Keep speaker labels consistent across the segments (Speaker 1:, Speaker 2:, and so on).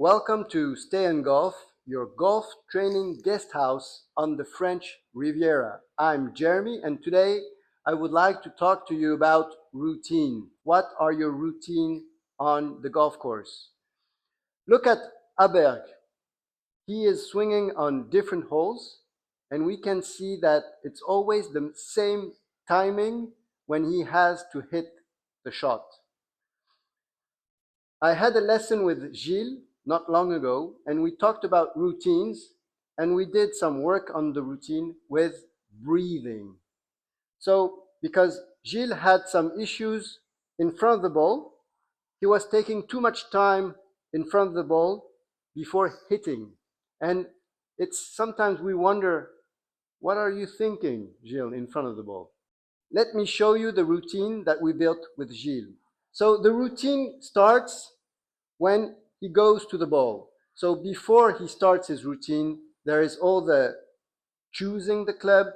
Speaker 1: Welcome to Stay and Golf, your golf training guest house on the French Riviera. I'm Jeremy, and today I would like to talk to you about routine. What are your routine on the golf course? Look at Aberg. He is swinging on different holes, and we can see that it's always the same timing when he has to hit the shot. I had a lesson with Gilles not long ago, and we talked about routines, and we did some work on the routine with breathing. So, because Gilles had some issues in front of the ball, he was taking too much time in front of the ball before hitting. And it's sometimes we wonder, what are you thinking, Gilles, in front of the ball? Let me show you the routine that we built with Gilles. So the routine starts when he goes to the ball. So before he starts his routine, there is all the choosing the club,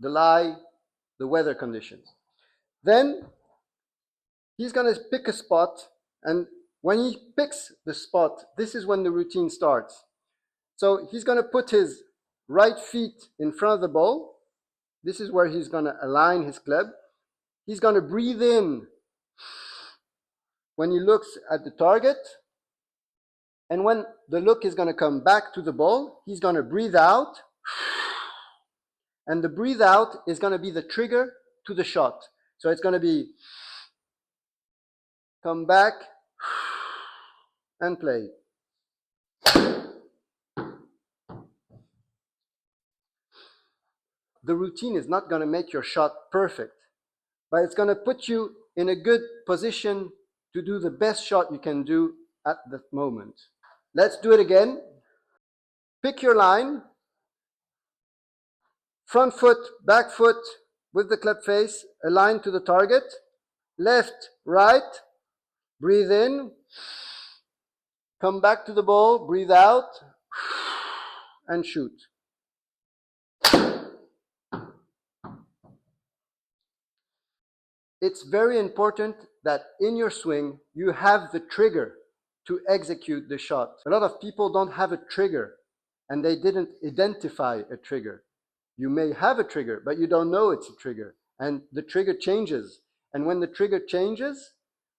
Speaker 1: the lie, the weather conditions. Then he's going to pick a spot, and when he picks the spot, this is when the routine starts. So he's going to put his right feet in front of the ball. This is where he's going to align his club. He's going to breathe in when he looks at the target. And when the look is going to come back to the ball, he's going to breathe out. And the breathe out is going to be the trigger to the shot. So it's going to be come back and play. The routine is not going to make your shot perfect, but it's going to put you in a good position to do the best shot you can do at that moment. Let's do it again. Pick your line. Front foot, back foot with the club face aligned to the target. Left, right. Breathe in. Come back to the ball. Breathe out. And shoot. It's very important that in your swing, you have the trigger to execute the shot. A lot of people don't have a trigger, and they didn't identify a trigger. You may have a trigger, but you don't know it's a trigger. And the trigger changes. And when the trigger changes,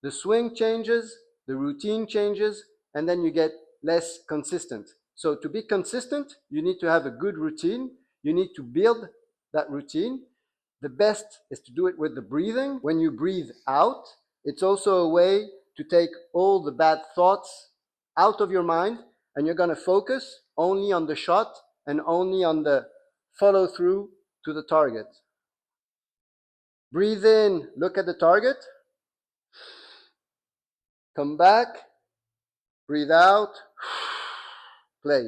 Speaker 1: the swing changes, the routine changes, and then you get less consistent. So to be consistent, you need to have a good routine. You need to build that routine. The best is to do it with the breathing. When you breathe out, it's also a way to take all the bad thoughts out of your mind, and you're going to focus only on the shot and only on the follow through to the target. Breathe in, look at the target. Come back, breathe out, play.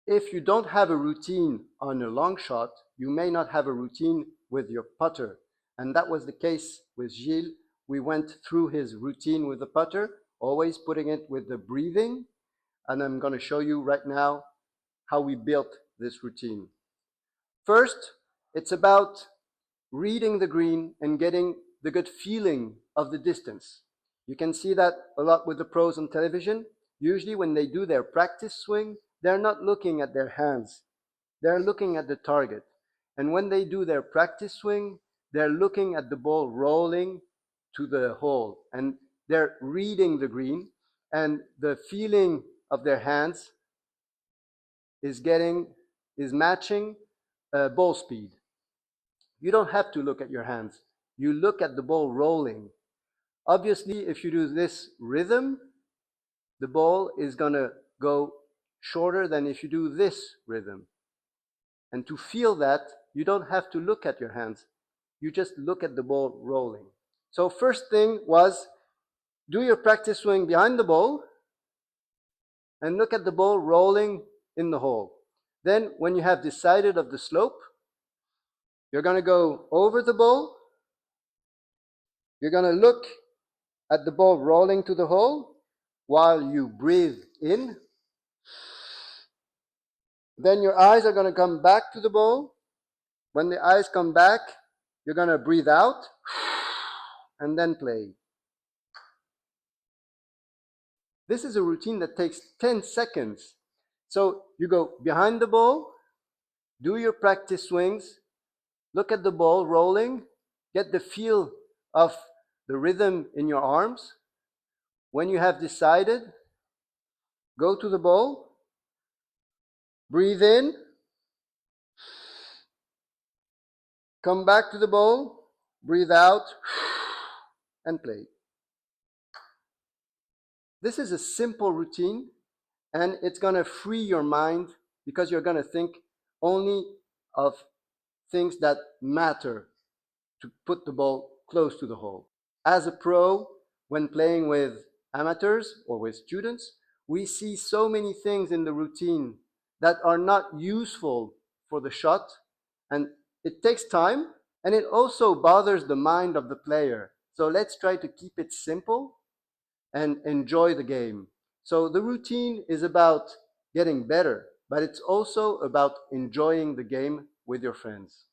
Speaker 1: If you don't have a routine on a long shot, you may not have a routine with your putter. And that was the case with Gilles. We went through his routine with the putter, always putting it with the breathing. And I'm going to show you right now how we built this routine. First, it's about reading the green and getting the good feeling of the distance. You can see that a lot with the pros on television. Usually when they do their practice swing, they're not looking at their hands. They're looking at the target. And when they do their practice swing, they're looking at the ball rolling to the hole. And they're reading the green, and the feeling of their hands is matching ball speed. You don't have to look at your hands. You look at the ball rolling. Obviously, if you do this rhythm, the ball is going to go shorter than if you do this rhythm. And to feel that, you don't have to look at your hands. You just look at the ball rolling. So first thing was, do your practice swing behind the ball and look at the ball rolling in the hole. Then when you have decided of the slope, you're going to go over the ball. You're going to look at the ball rolling to the hole while you breathe in. Then your eyes are going to come back to the ball. When the eyes come back, you're going to breathe out. and then play. This is a routine that takes 10 seconds. So you go behind the ball, do your practice swings, look at the ball rolling, get the feel of the rhythm in your arms. When you have decided, go to the ball, breathe in, come back to the ball, breathe out, and play. This is a simple routine, and it's going to free your mind because you're going to think only of things that matter to put the ball close to the hole. As a pro, when playing with amateurs or with students, we see so many things in the routine that are not useful for the shot, and it takes time, and it also bothers the mind of the player. So let's try to keep it simple and enjoy the game. So the routine is about getting better, but it's also about enjoying the game with your friends.